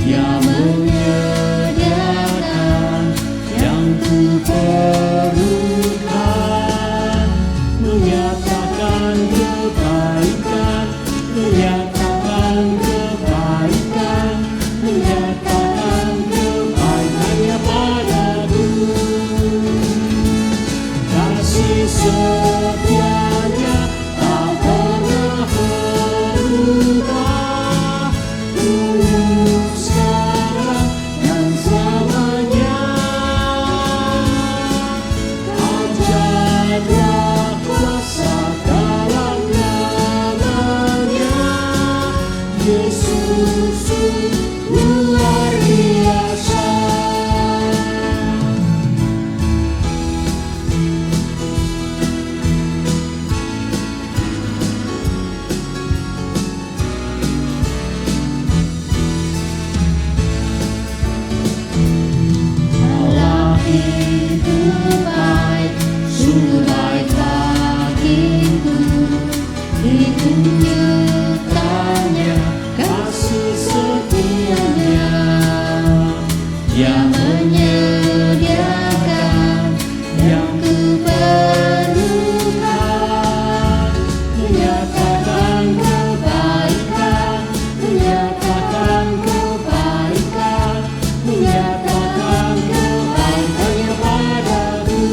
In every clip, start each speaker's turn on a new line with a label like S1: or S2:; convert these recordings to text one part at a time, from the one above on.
S1: Dia menyediakan yang ku perlukan, menyatakan kebaikan, menyatakan kebaikan, menyatakan kebaikannya padaku. Kasih setianya tak pernah berubah, dulu sekarang dan selamanya. Ajaibnya kuasa dalam namanya, Yesus luar biasa. Allah itu baik, sungguh baik bagiku. Ditunjukkannya kasih setianya. Dia menyediakan yang ku perlukan, menyatakan kebaikan, menyatakan kebaikan, menyatakan kebaikannya padaku.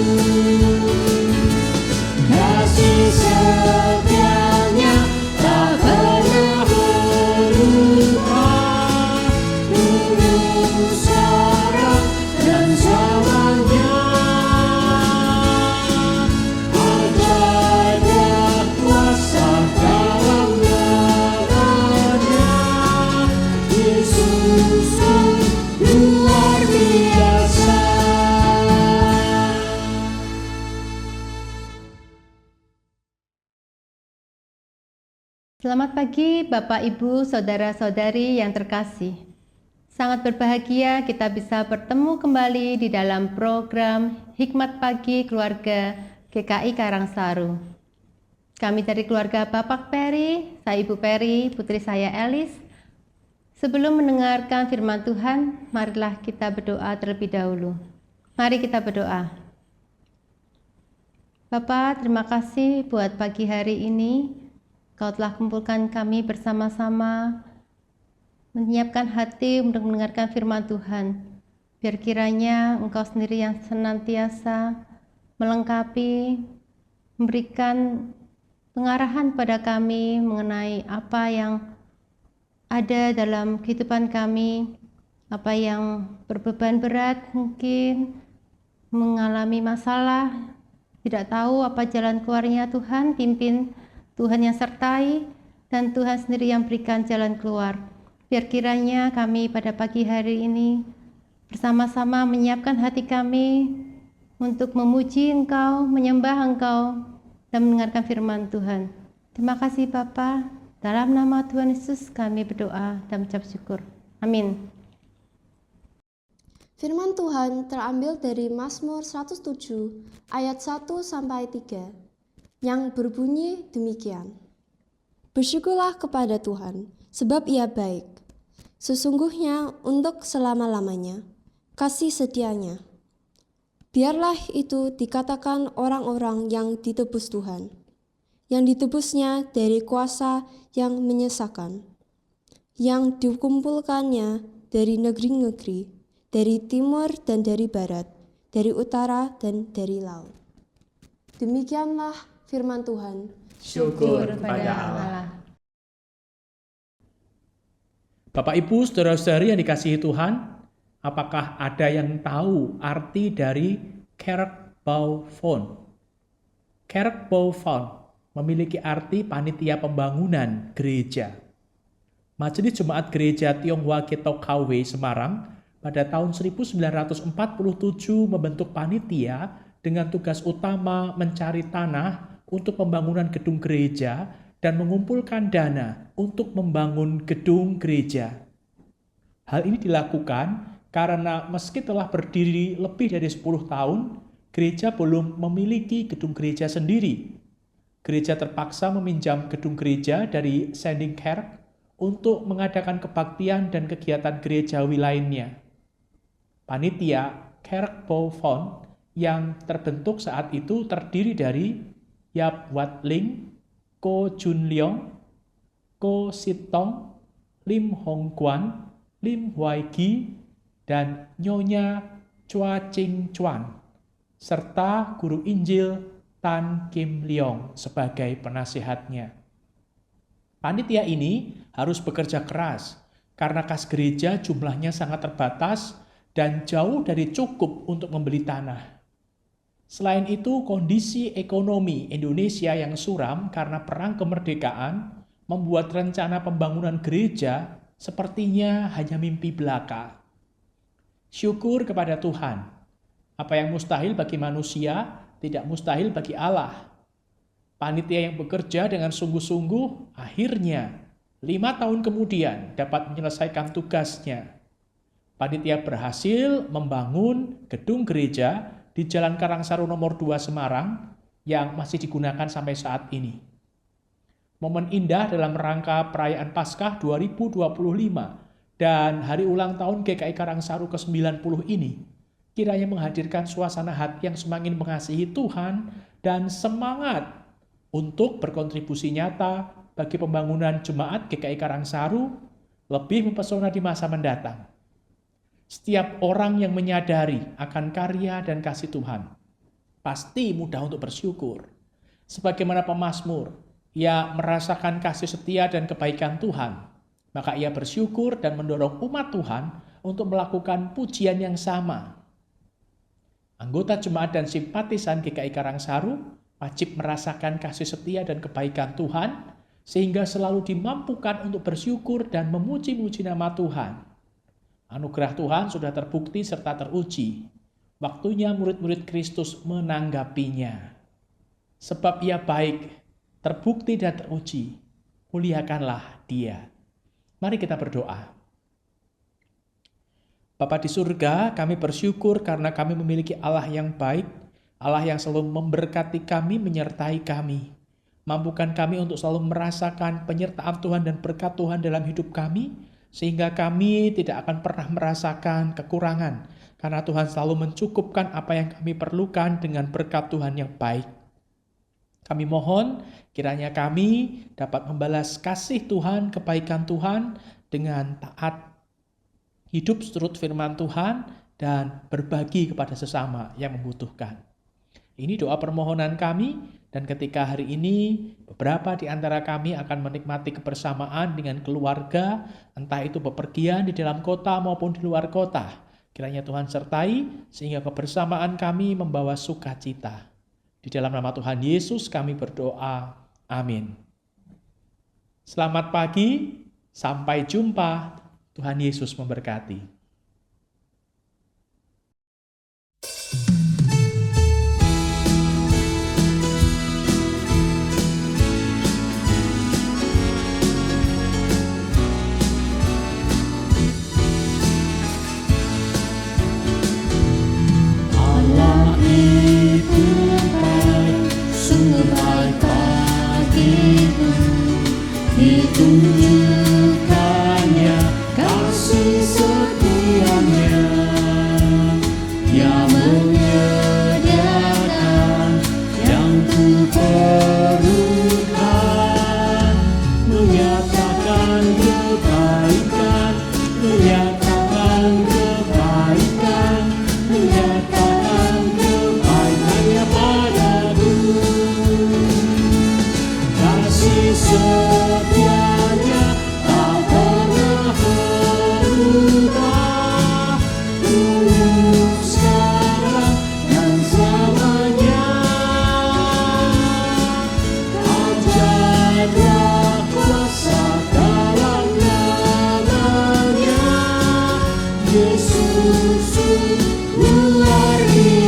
S1: Kasih setianya tak pernah berubah, dulu sekarang dan selamanya. Ajaibnya kuasa dalam namanya, Yesus luar biasa.
S2: Selamat pagi Bapak, Ibu, Saudara-saudari yang terkasih. Sangat berbahagia kita bisa bertemu kembali di dalam program Hikmat Pagi Keluarga GKI Karangsaru. Kami dari keluarga Bapak Peri, saya Ibu Peri, putri saya Elis. Sebelum mendengarkan firman Tuhan, marilah kita berdoa terlebih dahulu. Mari kita berdoa. Bapak, terima kasih buat pagi hari ini. Kau telah kumpulkan kami bersama-sama, menyiapkan hati untuk mendengarkan firman Tuhan. Biar kiranya Engkau sendiri yang senantiasa melengkapi, memberikan pengarahan pada kami mengenai apa yang ada dalam kehidupan kami, apa yang berbeban berat mungkin, mengalami masalah, tidak tahu apa jalan keluarnya. Tuhan pimpin, Tuhan yang sertai, dan Tuhan sendiri yang berikan jalan keluar. Biar kiranya kami pada pagi hari ini bersama-sama menyiapkan hati kami untuk memuji Engkau, menyembah Engkau, dan mendengarkan firman Tuhan. Terima kasih Bapa. Dalam nama Tuhan Yesus kami berdoa dan mengucap syukur. Amin.
S3: Firman Tuhan terambil dari Mazmur 107 ayat 1-3 yang berbunyi demikian. Bersyukurlah kepada Tuhan, sebab Ia baik. Sesungguhnya untuk selama-lamanya, kasih setianya. Biarlah itu dikatakan orang-orang yang ditebus Tuhan, yang ditebusnya dari kuasa yang menyesakan, yang dikumpulkannya dari negeri-negeri, dari timur dan dari barat, dari utara dan dari laut. Demikianlah firman Tuhan.
S1: Syukur kepada Allah.
S4: Bapak, Ibu, saudara-saudari yang dikasihi Tuhan, apakah ada yang tahu arti dari Kerkbouwfonds? Kerkbouwfonds memiliki arti panitia pembangunan gereja. Majelis Jemaat Gereja Tionghoa Ketok KW Semarang pada tahun 1947 membentuk panitia dengan tugas utama mencari tanah untuk pembangunan gedung gereja dan mengumpulkan dana untuk membangun gedung gereja. Hal ini dilakukan karena meski telah berdiri lebih dari 10 tahun, gereja belum memiliki gedung gereja sendiri. Gereja terpaksa meminjam gedung gereja dari Sendingkerk untuk mengadakan kebaktian dan kegiatan gerejawi lainnya. Panitia Kerkpo Fond yang terbentuk saat itu terdiri dari Yap Wat Ling, Ko Jun Leong, Ko Sit Tong, Lim Hong Kwan, Lim Huai Gi, dan Nyonya Chua Ching Chuan, serta guru Injil Tan Kim Leong sebagai penasihatnya. Panitia ini harus bekerja keras karena kas gereja jumlahnya sangat terbatas dan jauh dari cukup untuk membeli tanah. Selain itu, kondisi ekonomi Indonesia yang suram karena perang kemerdekaan membuat rencana pembangunan gereja sepertinya hanya mimpi belaka. Syukur kepada Tuhan. Apa yang mustahil bagi manusia, tidak mustahil bagi Allah. Panitia yang bekerja dengan sungguh-sungguh akhirnya 5 tahun kemudian dapat menyelesaikan tugasnya. Panitia berhasil membangun gedung gereja di Jalan Karangsaru nomor 2 Semarang yang masih digunakan sampai saat ini. Momen indah dalam rangka perayaan Paskah 2025 dan hari ulang tahun GKI Karangsaru ke-90 ini kiranya menghadirkan suasana hati yang semakin mengasihi Tuhan dan semangat untuk berkontribusi nyata bagi pembangunan jemaat GKI Karangsaru lebih mempesona di masa mendatang. Setiap orang yang menyadari akan karya dan kasih Tuhan pasti mudah untuk bersyukur. Sebagaimana pemazmur, ia merasakan kasih setia dan kebaikan Tuhan, maka ia bersyukur dan mendorong umat Tuhan untuk melakukan pujian yang sama. Anggota jemaat dan simpatisan GKI Karangsaru wajib merasakan kasih setia dan kebaikan Tuhan, sehingga selalu dimampukan untuk bersyukur dan memuji-muji nama Tuhan. Anugerah Tuhan sudah terbukti serta teruji. Waktunya murid-murid Kristus menanggapinya. Sebab ia baik, terbukti dan teruji. Muliakanlah Dia. Mari kita berdoa. Bapa di surga, kami bersyukur karena kami memiliki Allah yang baik, Allah yang selalu memberkati kami, menyertai kami. Mampukan kami untuk selalu merasakan penyertaan Tuhan dan berkat Tuhan dalam hidup kami, sehingga kami tidak akan pernah merasakan kekurangan, karena Tuhan selalu mencukupkan apa yang kami perlukan dengan berkat Tuhan yang baik. Kami mohon kiranya kami dapat membalas kasih Tuhan, kebaikan Tuhan dengan taat, hidup seturut firman Tuhan, dan berbagi kepada sesama yang membutuhkan. Ini doa permohonan kami, dan ketika hari ini beberapa di antara kami akan menikmati kebersamaan dengan keluarga, entah itu bepergian di dalam kota maupun di luar kota. Kiranya Tuhan sertai sehingga kebersamaan kami membawa sukacita. Di dalam nama Tuhan Yesus kami berdoa. Amin. Selamat pagi, sampai jumpa. Tuhan Yesus memberkati.
S1: Ditunjukkannya kasih setianya, Ia menyediakan yang ku perlukan, menyatakan kebaikan, menyatakan kebaikan, menyatakan kebaikannya padaku. Kasih setianya tak pernah berubah, dulu, sekarang, dan selamanya. Ajaiblah kuasa dalam namanya, Yesus luar biasa.